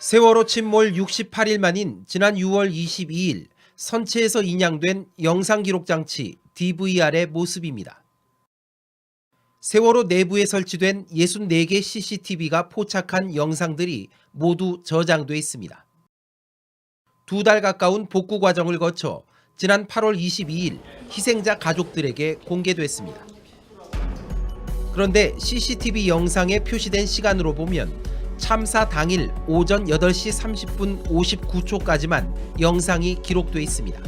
세월호 침몰 68일 만인 지난 6월 22일 선체에서 인양된 영상기록장치 DVR의 모습입니다. 세월호 내부에 설치된 64개 CCTV가 포착한 영상들이 모두 저장돼 있습니다. 2달 가까운 복구 과정을 거쳐 지난 8월 22일 희생자 가족들에게 공개됐습니다. 그런데 CCTV 영상에 표시된 시간으로 보면 참사 당일 오전 8시 30분 59초까지만 영상이 기록돼 있습니다.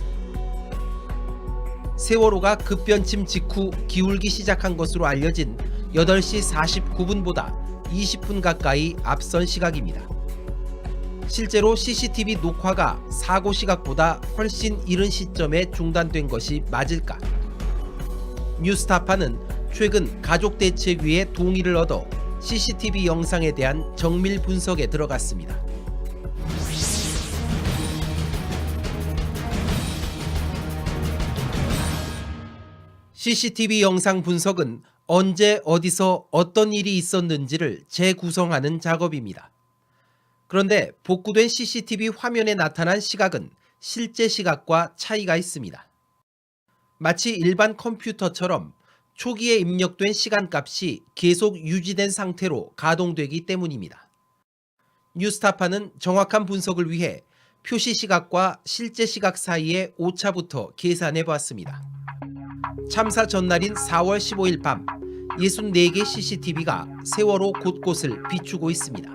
세월호가 급변침 직후 기울기 시작한 것으로 알려진 8시 49분보다 20분 가까이 앞선 시각입니다. 실제로 CCTV 녹화가 사고 시각보다 훨씬 이른 시점에 중단된 것이 맞을까? 뉴스타파는 최근 가족대책위의 동의를 얻어 CCTV 영상에 대한 정밀 분석에 들어갔습니다. CCTV 영상 분석은 언제 어디서 어떤 일이 있었는지를 재구성하는 작업입니다. 그런데 복구된 CCTV 화면에 나타난 시각은 실제 시각과 차이가 있습니다. 마치 일반 컴퓨터처럼 초기에 입력된 시간값이 계속 유지된 상태로 가동되기 때문입니다. 뉴스타파는 정확한 분석을 위해 표시 시각과 실제 시각 사이의 오차부터 계산해 보았습니다. 참사 전날인 4월 15일 밤 64개 CCTV가 세월호 곳곳을 비추고 있습니다.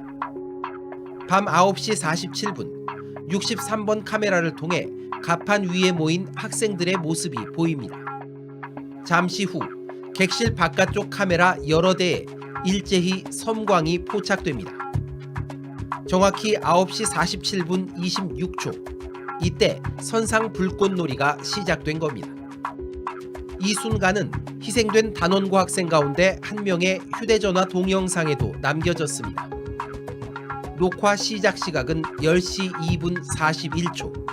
밤 9시 47분 63번 카메라를 통해 갑판 위에 모인 학생들의 모습이 보입니다. 잠시 후 객실 바깥쪽 카메라 여러 대에 일제히 섬광이 포착됩니다. 정확히 9시 47분 26초 이때 선상 불꽃놀이가 시작된 겁니다. 이 순간은 희생된 단원고 학생 가운데 한 명의 휴대전화 동영상에도 남겨졌습니다. 녹화 시작 시각은 10시 2분 41초.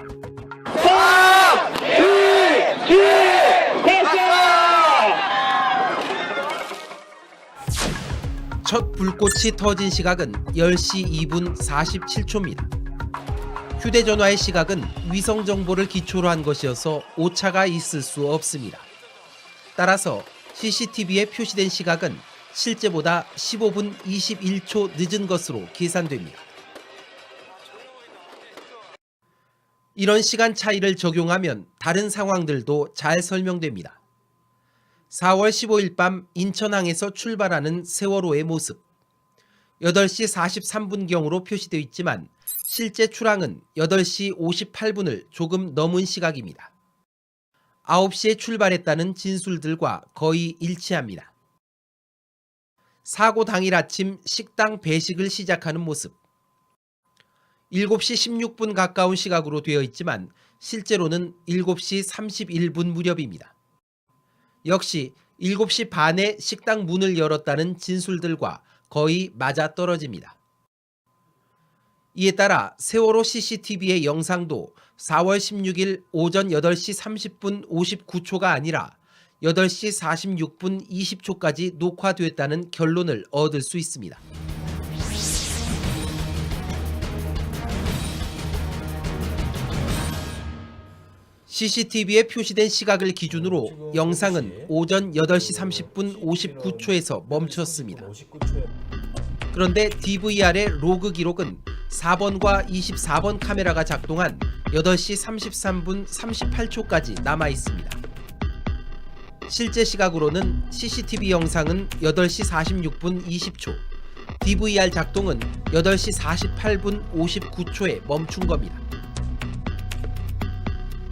첫 불꽃이 터진 시각은 10시 2분 47초입니다. 휴대전화의 시각은 위성 정보를 기초로 한 것이어서 오차가 있을 수 없습니다. 따라서 CCTV에 표시된 시각은 실제보다 15분 21초 늦은 것으로 계산됩니다. 이런 시간 차이를 적용하면 다른 상황들도 잘 설명됩니다. 4월 15일 밤 인천항에서 출발하는 세월호의 모습. 8시 43분경으로 표시되어 있지만 실제 출항은 8시 58분을 조금 넘은 시각입니다. 9시에 출발했다는 진술들과 거의 일치합니다. 사고 당일 아침 식당 배식을 시작하는 모습. 7시 16분 가까운 시각으로 되어 있지만 실제로는 7시 31분 무렵입니다. 역시 7시 반에 식당 문을 열었다는 진술들과 거의 맞아떨어집니다. 이에 따라 세월호 CCTV의 영상도 4월 16일 오전 8시 30분 59초가 아니라 8시 46분 20초까지 녹화됐다는 결론을 얻을 수 있습니다. CCTV에 표시된 시각을 기준으로 영상은 오전 8시 30분 59초에서 멈췄습니다. 그런데 DVR의 로그 기록은 4번과 24번 카메라가 작동한 8시 33분 38초까지 남아 있습니다. 실제 시각으로는 CCTV 영상은 8시 46분 20초, DVR 작동은 8시 48분 59초에 멈춘 겁니다.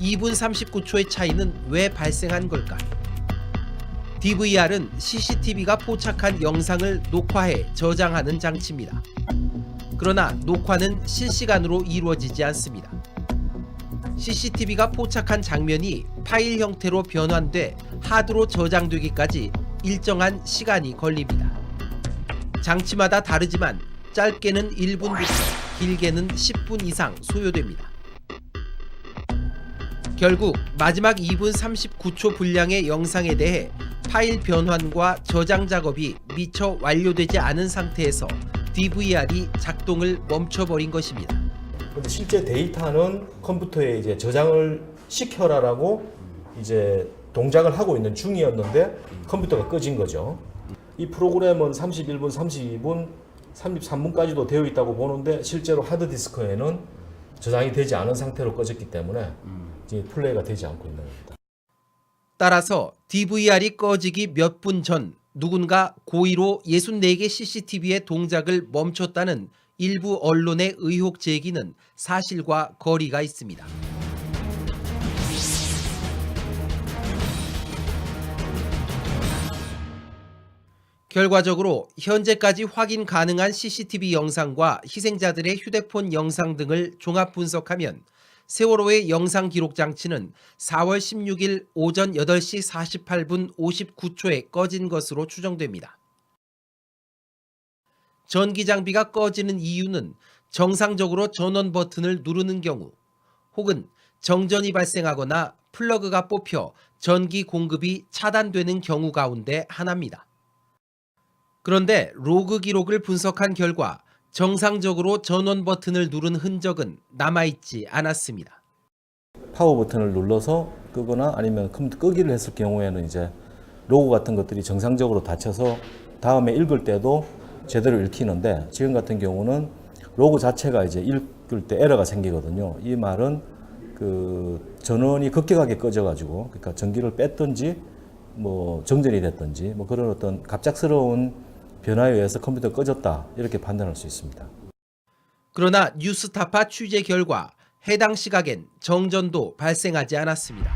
2분 39초의 차이는 왜 발생한 걸까? DVR은 CCTV가 포착한 영상을 녹화해 저장하는 장치입니다. 그러나 녹화는 실시간으로 이루어지지 않습니다. CCTV가 포착한 장면이 파일 형태로 변환돼 하드로 저장되기까지 일정한 시간이 걸립니다. 장치마다 다르지만 짧게는 1분부터 길게는 10분 이상 소요됩니다. 결국 마지막 2분 39초 분량의 영상에 대해 파일 변환과 저장 작업이 미처 완료되지 않은 상태에서 DVR이 작동을 멈춰버린 것입니다. 근데 실제 데이터는 컴퓨터에 이제 저장을 시켜라라고 이제 동작을 하고 있는 중이었는데 컴퓨터가 꺼진 거죠. 이 프로그램은 31분, 32분, 33분까지도 되어 있다고 보는데 실제로 하드디스크에는 저장이 되지 않은 상태로 꺼졌기 때문에 이제 플레이가 되지 않고 있는 겁니다. 따라서 DVR이 꺼지기 몇 분 전 누군가 고의로 64개 CCTV의 동작을 멈췄다는 일부 언론의 의혹 제기는 사실과 거리가 있습니다. 결과적으로 현재까지 확인 가능한 CCTV 영상과 희생자들의 휴대폰 영상 등을 종합 분석하면 세월호의 영상 기록 장치는 4월 16일 오전 8시 48분 59초에 꺼진 것으로 추정됩니다. 전기 장비가 꺼지는 이유는 정상적으로 전원 버튼을 누르는 경우 혹은 정전이 발생하거나 플러그가 뽑혀 전기 공급이 차단되는 경우 가운데 하나입니다. 그런데 로그 기록을 분석한 결과 정상적으로 전원 버튼을 누른 흔적은 남아있지 않았습니다. 파워 버튼을 눌러서 끄거나 아니면 컴퓨터 끄기를 했을 경우에는 이제 로고 같은 것들이 정상적으로 닫혀서 다음에 읽을 때도 제대로 읽히는데 지금 같은 경우는 로고 자체가 이제 읽을 때 에러가 생기거든요. 이 말은 그 전원이 급격하게 꺼져가지고 그러니까 전기를 뺐든지 뭐 정전이 됐든지 뭐 그런 어떤 갑작스러운 변화에 의해서 컴퓨터가 꺼졌다 이렇게 판단할 수 있습니다. 그러나 뉴스타파 취재 결과 해당 시각엔 정전도 발생하지 않았습니다.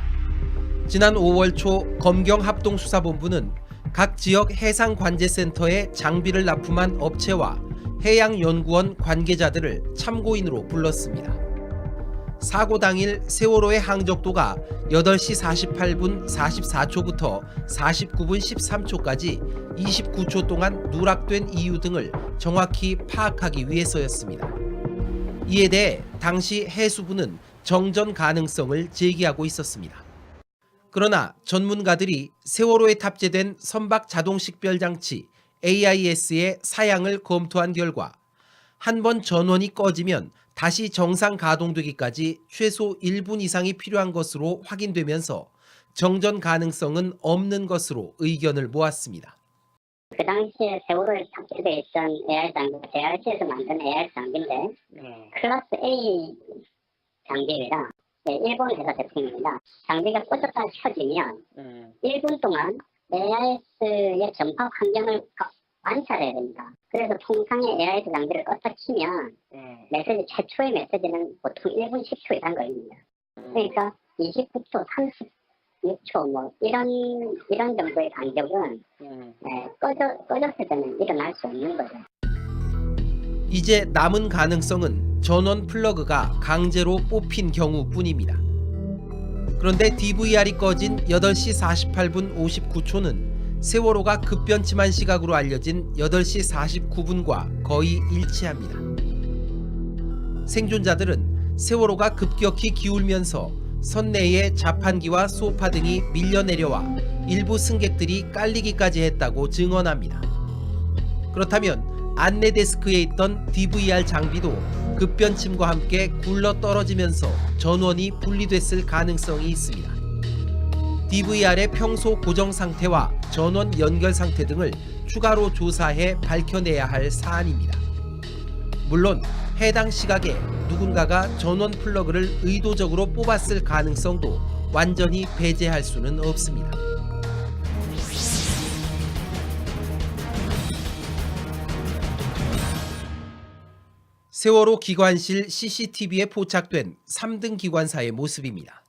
지난 5월 초 검경합동수사본부는 각 지역 해상관제센터에 장비를 납품한 업체와 해양연구원 관계자들을 참고인으로 불렀습니다. 사고 당일 세월호의 항적도가 8시 48분 44초부터 49분 13초까지 29초 동안 누락된 이유 등을 정확히 파악하기 위해서였습니다. 이에 대해 당시 해수부는 정전 가능성을 제기하고 있었습니다. 그러나 전문가들이 세월호에 탑재된 선박 자동 식별 장치 AIS의 사양을 검토한 결과 한 번 전원이 꺼지면 다시 정상 가동되기까지 최소 1분 이상이 필요한 것으로 확인되면서 정전 가능성은 없는 것으로 의견을 모았습니다. 그 당시에 세월호에 탑재되어 있던 AR 장비, JRC에서 만든 AR 장비인데 클래스 A 장비입니다. 네, 일본 회사 제품입니다. 장비가 꽂혔다 켜지면 1분 동안 AIS의 전파 환경을 관찰해야 됩니다. 그래서 통상의 AIS 장비를 껐다 키면 메시지 최초의 메시지는 보통 1분 10초 이상 걸립니다. 그러니까 29초, 36초 뭐 이런 정도의 간격은 꺼졌을 때는 일어날 수 없는 거죠. 이제 남은 가능성은 전원 플러그가 강제로 뽑힌 경우뿐입니다. 그런데 DVR이 꺼진 8시 48분 59초는 세월호가 급변침한 시각으로 알려진 8시 49분과 거의 일치합니다. 생존자들은 세월호가 급격히 기울면서 선내에 자판기와 소파 등이 밀려 내려와 일부 승객들이 깔리기까지 했다고 증언합니다. 그렇다면 안내 데스크에 있던 DVR 장비도 급변침과 함께 굴러 떨어지면서 전원이 분리됐을 가능성이 있습니다. DVR의 평소 고정 상태와 전원 연결 상태 등을 추가로 조사해 밝혀내야 할 사안입니다. 물론 해당 시각에 누군가가 전원 플러그를 의도적으로 뽑았을 가능성도 완전히 배제할 수는 없습니다. 세월호 기관실 CCTV에 포착된 3등 기관사의 모습입니다.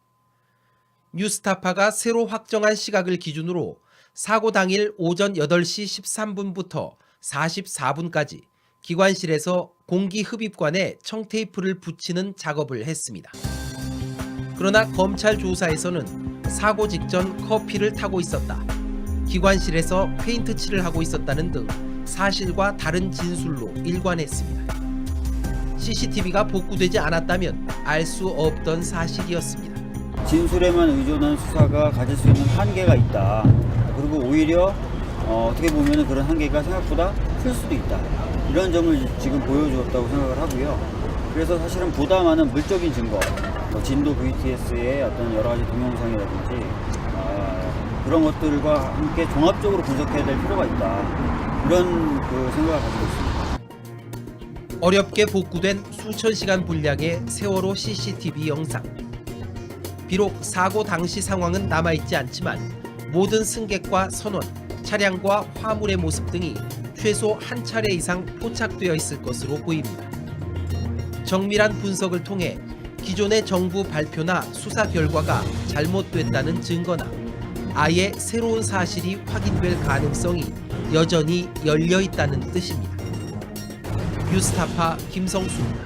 뉴스타파가 새로 확정한 시각을 기준으로 사고 당일 오전 8시 13분부터 44분까지 기관실에서 공기 흡입관에 청테이프를 붙이는 작업을 했습니다. 그러나 검찰 조사에서는 사고 직전 커피를 타고 있었다, 기관실에서 페인트 칠을 하고 있었다는 등 사실과 다른 진술로 일관했습니다. CCTV가 복구되지 않았다면 알 수 없던 사실이었습니다. 진술에만 의존한 수사가 가질 수 있는 한계가 있다. 그리고 오히려 어떻게 보면 그런 한계가 생각보다 클 수도 있다. 이런 점을 지금 보여주었다고 생각을 하고요. 그래서 사실은 보다 많은 물적인 증거, 뭐 진도 VTS의 어떤 여러 가지 동영상이라든지 그런 것들과 함께 종합적으로 분석해야 될 필요가 있다. 이런 생각을 가지고 있습니다. 어렵게 복구된 수천 시간 분량의 세월호 CCTV 영상. 비록 사고 당시 상황은 남아있지 않지만 모든 승객과 선원, 차량과 화물의 모습 등이 최소 한 차례 이상 포착되어 있을 것으로 보입니다. 정밀한 분석을 통해 기존의 정부 발표나 수사 결과가 잘못됐다는 증거나 아예 새로운 사실이 확인될 가능성이 여전히 열려 있다는 뜻입니다. 뉴스타파 김성수입니다.